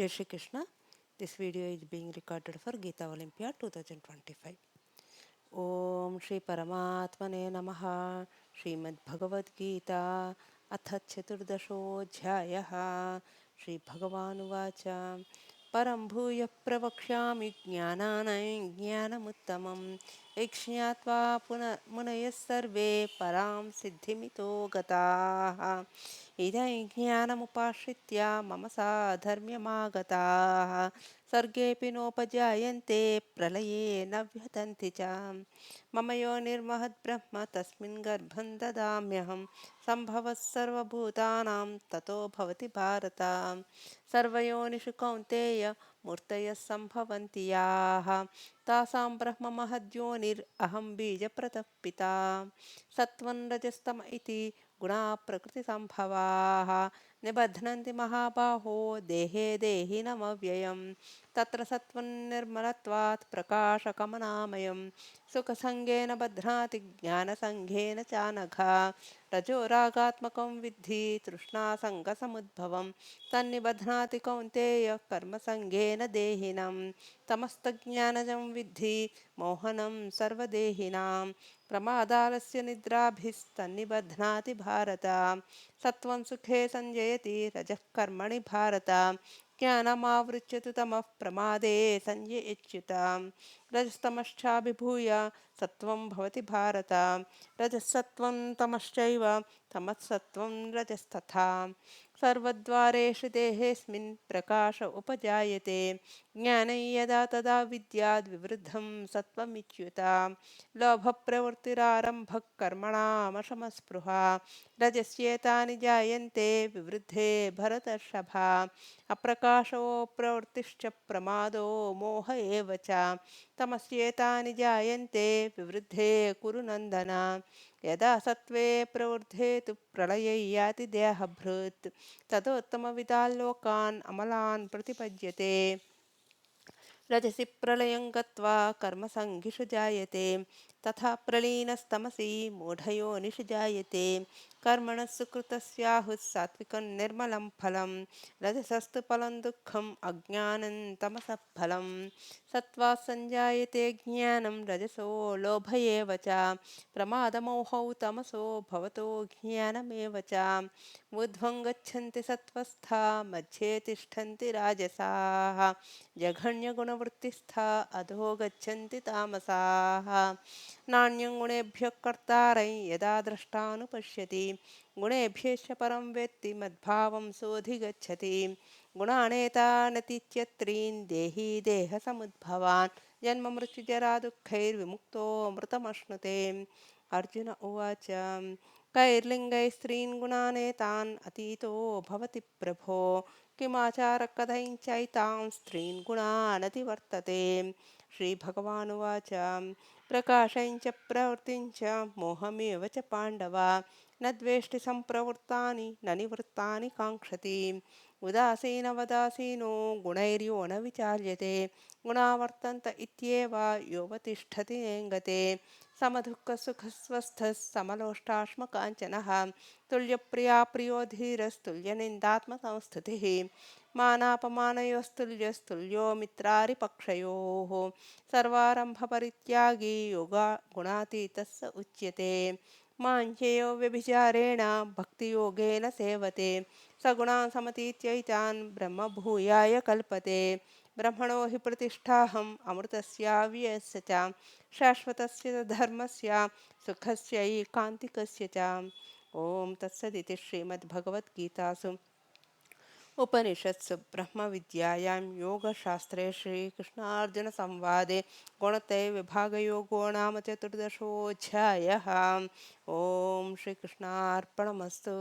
Jai Shri Krishna. This video is being recorded for Geeta Olympia 2025. Om Shri Paramatmane Namaha. Srimad Bhagavad Gita अथ चतुर्दशोऽध्यायः श्रीभगवानुवाच परं भूयः प्रवक्ष्यामि ज्ञानानां ज्ञानमुत्तमं यज्ञात्वा पुनः मुनयः सर्वे परां सिद्धिमितो गताः इदं ज्ञानमुपाश्रित्य मम साधर्म्यमागताः सर्गेऽपि नोपजायन्ते प्रलये न व्यथन्ति च मम यो निर्महद्ब्रह्म तस्मिन् गर्भं ददाम्यहं सम्भवः सर्वभूतानां ततो भवति भारत सर्वयोनिषु कौन्तेय मूर्तयः सम्भवन्ति याः तासां ब्रह्ममहद्योनिरहं बीजप्रदः पिता सत्त्वं रजस्तम इति गुणाः प्रकृतिसम्भवाः निबध्नन्ति महाबाहो देहे देहिनमव्ययं तत्र सत्त्वं निर्मलत्वात् प्रकाशकमनामयं सुखसङ्गेन बध्नाति ज्ञानसङ्गेन चानघा रजोरागात्मकं विद्धि तृष्णासङ्गसमुद्भवं तन्निबध्नाति कौन्तेय कर्मसङ्गेन देहिनं तमस्तज्ञानजं विद्धि मोहनं सर्वदेहिनां प्रमादालस्य निद्राभिस्तन्निबध्नाति भारत सत्त्वं सुखे संजयति रजः कर्मणि भारत ज्ञानमावृत्य तु तमः प्रमादे संजयेच्युत रजस्तमश्चाभिभूय सत्त्वं भवति भारत रजसत्त्वं तमश्चैव तमःसत्त्वं रजस्तथा सर्वद्वारेषु देहेऽस्मिन् प्रकाश उपजायते ज्ञाने यदा तदा विद्याद् विवृद्धं सत्त्वमिच्युत लोभप्रवृत्तिरारम्भः कर्मणामशमस्पृहा रजस्येतानि जायन्ते विवृद्धे भरतर्षभा अप्रकाशो प्रवृत्तिश्च प्रमादो मोह एव च तमस्येतानि जायन्ते विवृद्धे कुरु नन्दन यदा सत्त्वे प्रवृद्धे तु प्रलये याति देहभृत् तदोत्तमविदान् लोकान् अमलान् प्रतिपद्यते रजसि प्रलयं गत्वा कर्मसङ्गिषु जायते तथा प्रलीनस्तमसि मूढयोनिषु जायते कर्मणः सुकृतस्याहुः सात्विकं निर्मलं फलं रजसस्तु फलं दुःखम् अज्ञानं तमसः फलं सत्त्वात् सञ्जायते ज्ञानं रजसो लोभ एव च प्रमादमोहौ तमसो भवतो ज्ञानमेव च ऊर्ध्वं गच्छन्ति सत्त्वस्था मध्ये तिष्ठन्ति राजसाः जघन्यगुणवृत्तिस्था अधो गच्छन्ति तामसाः नान्यं गुणेभ्यः कर्तारं यदा द्रष्टानुपश्यति गुणेभ्यश्च परं वेत्ति मद्भावं सोऽधिगच्छति गुणानेतानतीत्यत्रीन् देही देहसमुद्भवान् जन्ममृत्युजरा दुःखैर्विमुक्तो मृतमश्नुते अर्जुन उवाच कैर्लिङ्गैः स्त्रीन् गुणानेतान् अतीतो भवति प्रभो किमाचारकथञ्चैतां स्त्रीन् गुणानतिवर्तते श्रीभगवानुवाच प्रकाशञ्च प्रवृत्तिञ्च मोहमेव च पाण्डव न द्वेष्टि सम्प्रवृत्तानि न निवृत्तानि काङ्क्षति उदासीनवदासीनो गुणैर्यो न विचार्यते गुणा वर्तन्त इत्येव योऽवतिष्ठति नेङ्गते समदुःखसुखस्वस्थः समलोष्टाश्मकाञ्चनः तुल्यप्रिया प्रियो धीरस्तुल्यनिन्दात्मसंस्तुतिः मानापमानयोस्तुल्यस्तुल्यो मित्रारिपक्षयोः सर्वारम्भपरित्यागी योगा गुणातीतः स उच्यते माञ्चेयो व्यभिचारेण भक्तियोगेन सेवते सगुणान् समतीत्यैतान् ब्रह्मभूयाय कल्पते ब्रह्मणो हि प्रतिष्ठाहम् अमृतस्याव्ययस्य च शाश्वतस्य धर्मस्य सुखस्यैकान्तिकस्य च ॐ तत्सदिति श्रीमद्भगवद्गीतासु उपनिषत्सु ब्रह्मविद्यायां योगशास्त्रे श्रीकृष्णार्जुनसंवादे गुणत्रयविभागयोगो नाम चतुर्दशोऽध्यायः। ॐ श्रीकृष्णार्पणमस्तु।